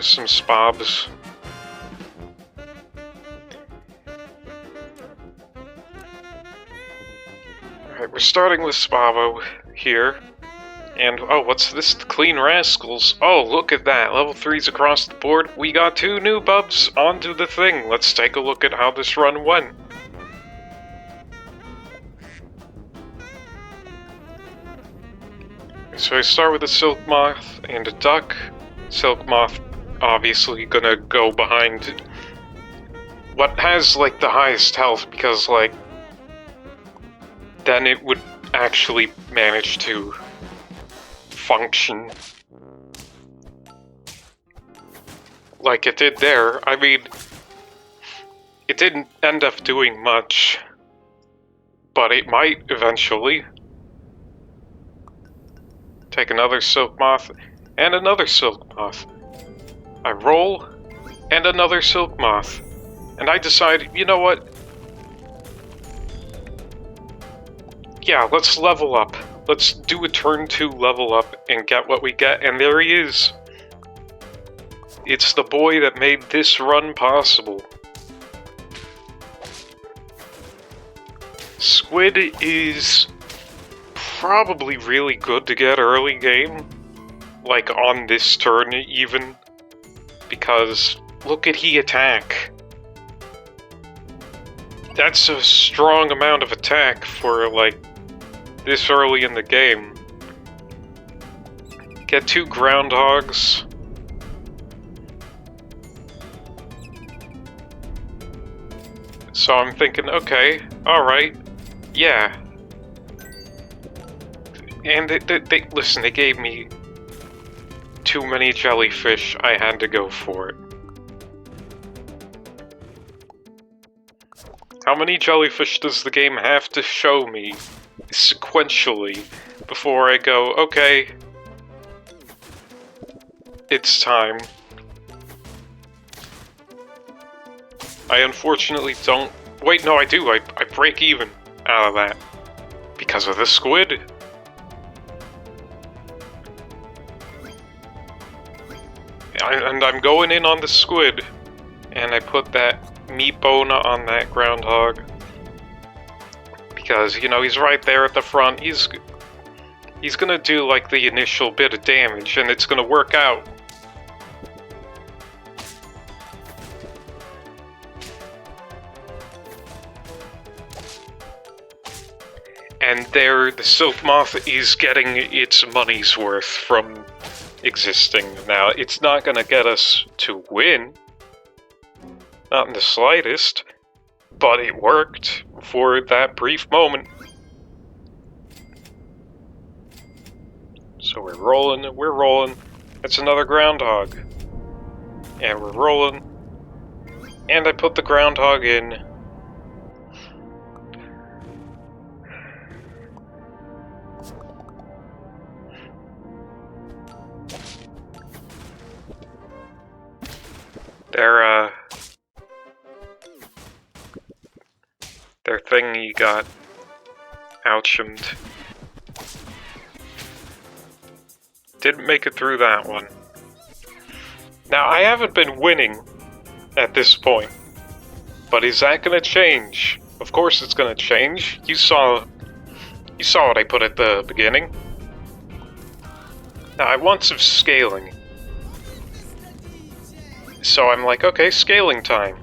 with some spobs. Alright, we're starting with Spavo here. And, oh, what's this? The Clean Rascals. Oh, look at that. Level 3's across the board. We got 2 new bubs onto the thing. Let's take a look at how this run went. So I start with a Silk Moth and a Duck. Silk Moth obviously gonna go behind what has, like, the highest health, because, like, then it would actually manage to function like it did there. I mean, it didn't end up doing much, but it might eventually. Take another Silk Moth and another Silk Moth. I roll and another Silk Moth. And I decide, you know what? Yeah, let's level up. Let's do a turn 2 level up and get what we get, and there he is. It's the boy that made this run possible. Squid is probably really good to get early game, like on this turn even, because look at he attack. That's a strong amount of attack for, like, this early in the game. Get 2 groundhogs. So I'm thinking, okay, alright, yeah. And they listen, they gave me too many jellyfish, I had to go for it. How many jellyfish does the game have to show me sequentially before I go, okay, it's time? I unfortunately don't... Wait, no, I do. I break even out of that because of the squid. And I'm going in on the squid, and I put that meat bone on that groundhog because, you know, he's right there at the front. He's gonna do, like, the initial bit of damage, and it's gonna work out. And there, the Silk Moth is getting its money's worth from existing. Now, it's not gonna get us to win, not in the slightest, but it worked for that brief moment. So we're rolling. That's another groundhog. And we're rolling. And I put the groundhog in. Their thingy got ouchimed. Didn't make it through that one. Now, I haven't been winning at this point, but is that gonna change? Of course it's gonna change. You saw what I put at the beginning. Now, I want some scaling. So I'm like, okay, scaling time.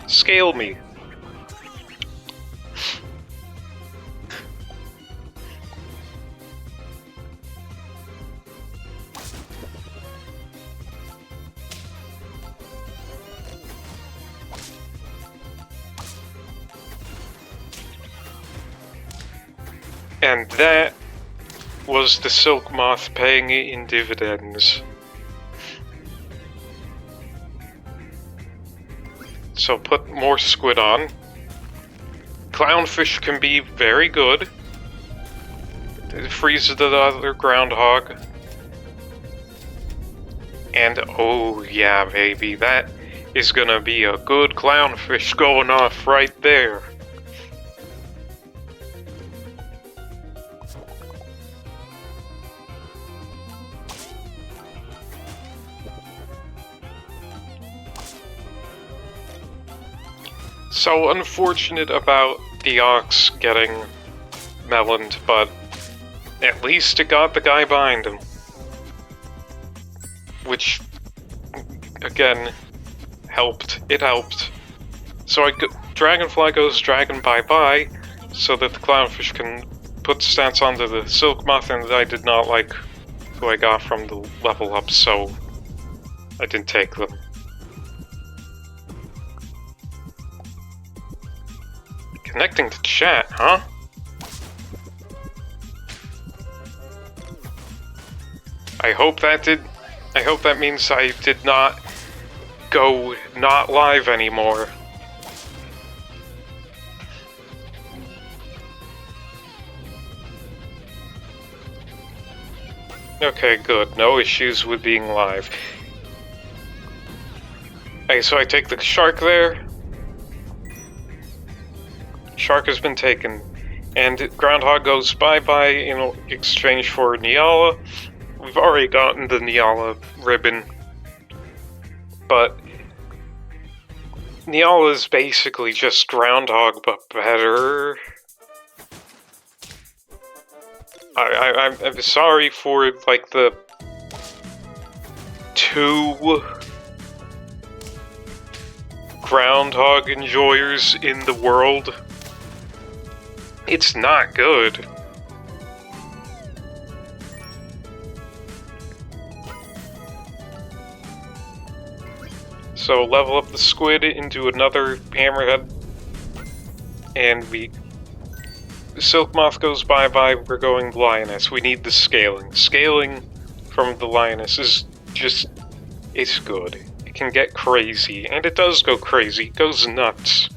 Scale me. And that was the Silk Moth paying in dividends. So put more squid on. Clownfish can be very good. It freezes the other groundhog. And oh yeah, baby, that is gonna be a good clownfish going off right there. So unfortunate about the ox getting meloned, but at least it got the guy behind him. Which, again, helped. It helped. So Dragonfly goes dragon bye-bye, so that the clownfish can put stats onto the silk moth, and I did not like who I got from the level up, so I didn't take them. Connecting to chat, huh? I hope that means I did not go not live anymore. Okay, good. No issues with being live. Okay, so I take the shark there. Shark has been taken. And Groundhog goes bye-bye in exchange for Nyala. We've already gotten the Nyala ribbon. But Nyala is basically just Groundhog, but better. I'm sorry for, like, the 2 Groundhog enjoyers in the world. It's not good. So level up the squid into another hammerhead, and Silk Moth goes bye-bye, we're going lioness. We need the scaling. Scaling from the lioness is just, it's good. It can get crazy, and it does go crazy. It goes nuts.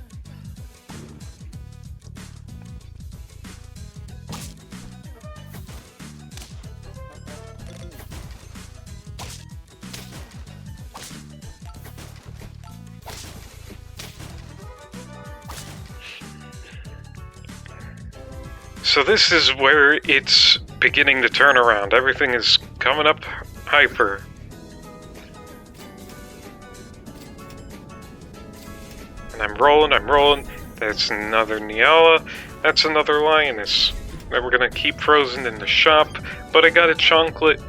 So this is where it's beginning to turn around. Everything is coming up hyper. And I'm rolling. That's another Nyala. That's another lioness. And we're gonna keep frozen in the shop, but I got a chunklet.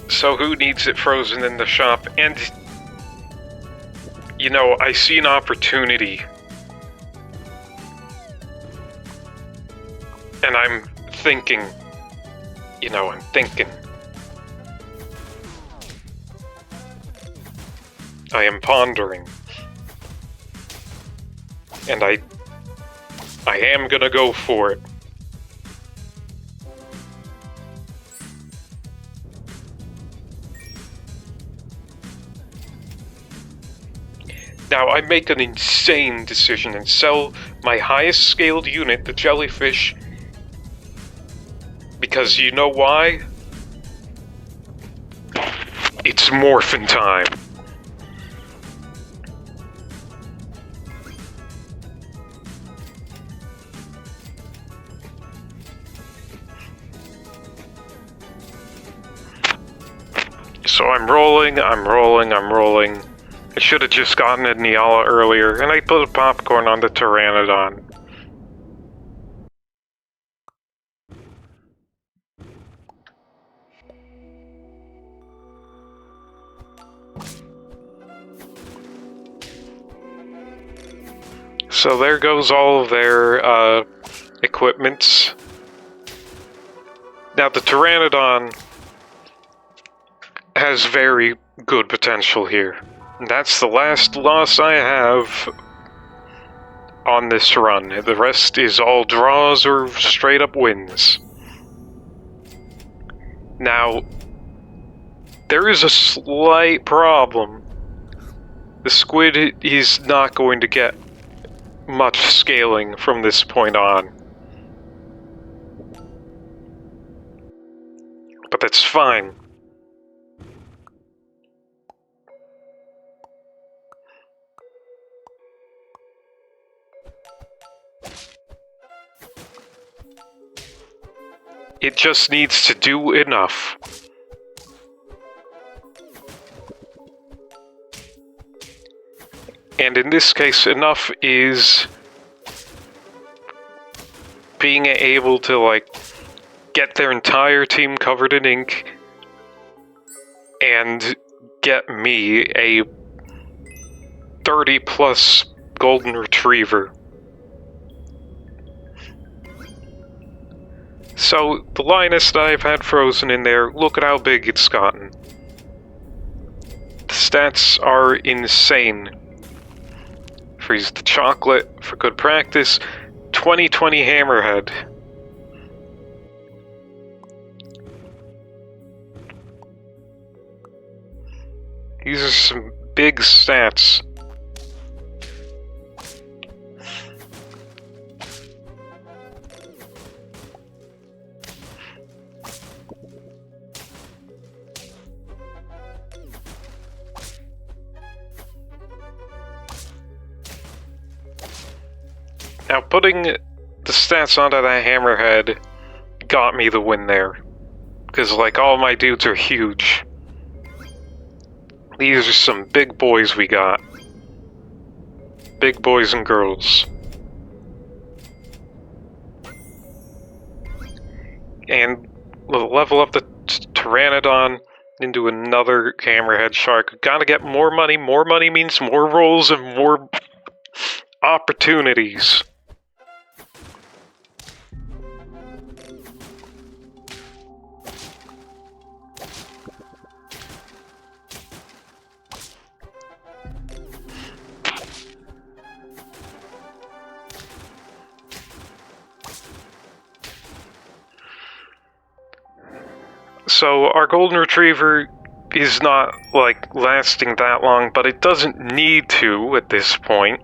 So who needs it frozen in the shop? And, you know, I see an opportunity. And I'm thinking, I am pondering. And I am gonna go for it. Now, I make an insane decision and sell my highest scaled unit, the jellyfish, because you know why? It's Morphin time. So I'm rolling. I should have just gotten a Nyala earlier, and I put a popcorn on the Pteranodon. So there goes all of their equipments. Now the Pteranodon has very good potential here. And that's the last loss I have on this run. The rest is all draws or straight up wins. Now, there is a slight problem. The squid is not going to get much scaling from this point on. But that's fine. It just needs to do enough. And in this case, enough is being able to, like, get their entire team covered in ink and get me a 30+ golden retriever. So, the lioness that I've had frozen in there, look at how big it's gotten. The stats are insane. Freeze the chocolate for good practice. 2020 hammerhead. These are some big stats. Now, putting the stats onto that hammerhead got me the win there. Because, like, all my dudes are huge. These are some big boys we got. Big boys and girls. And we'll level up the Pteranodon into another hammerhead shark. Gotta get more money. More money means more rolls and more opportunities. So our golden retriever is not, like, lasting that long, but it doesn't need to at this point.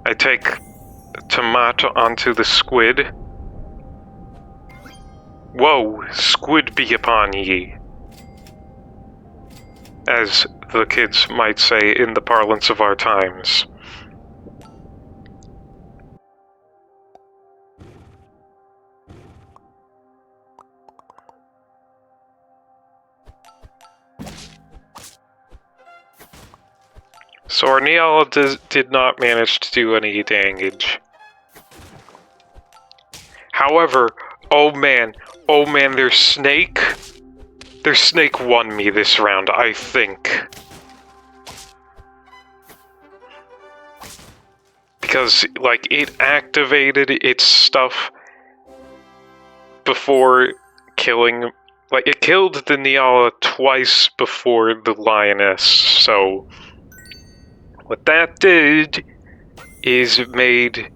I take Tomato onto the squid. Whoa, squid be upon ye. As the kids might say in the parlance of our times. So our Neala did not manage to do any damage. However, oh man, their snake won me this round, I think. Because, like, it activated its stuff before killing... Like, it killed the Neala twice before the lioness, so... What that did is it made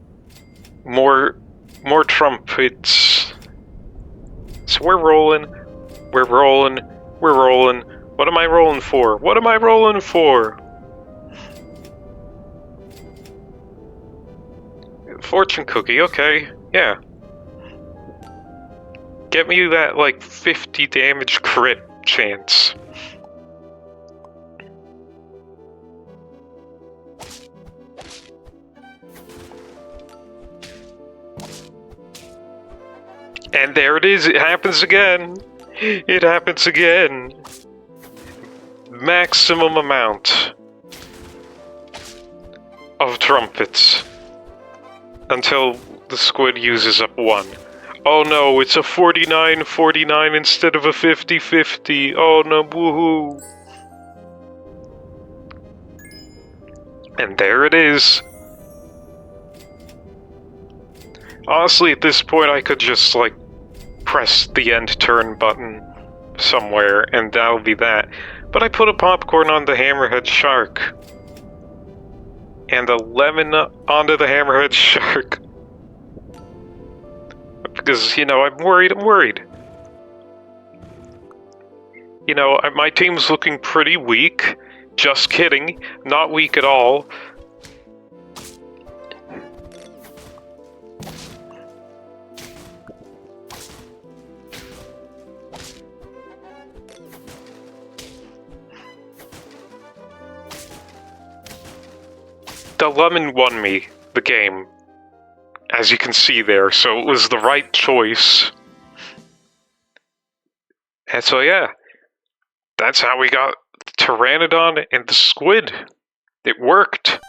more trumpets. So we're rolling. What am I rolling for? Fortune cookie, okay, yeah. Get me that, like, 50 damage crit chance. And there it is, it happens again. Maximum amount of trumpets. Until the squid uses up one. Oh no, it's a 49-49 instead of a 50-50. Oh no, woohoo. And there it is. Honestly, at this point, I could just, like, press the end turn button somewhere, and that'll be that. But I put a popcorn on the hammerhead shark. And a lemon onto the hammerhead shark. Because, you know, I'm worried. You know, my team's looking pretty weak. Just kidding. Not weak at all. The lemon won me the game, as you can see there, so it was the right choice. And so yeah, that's how we got the Pteranodon and the squid. It worked!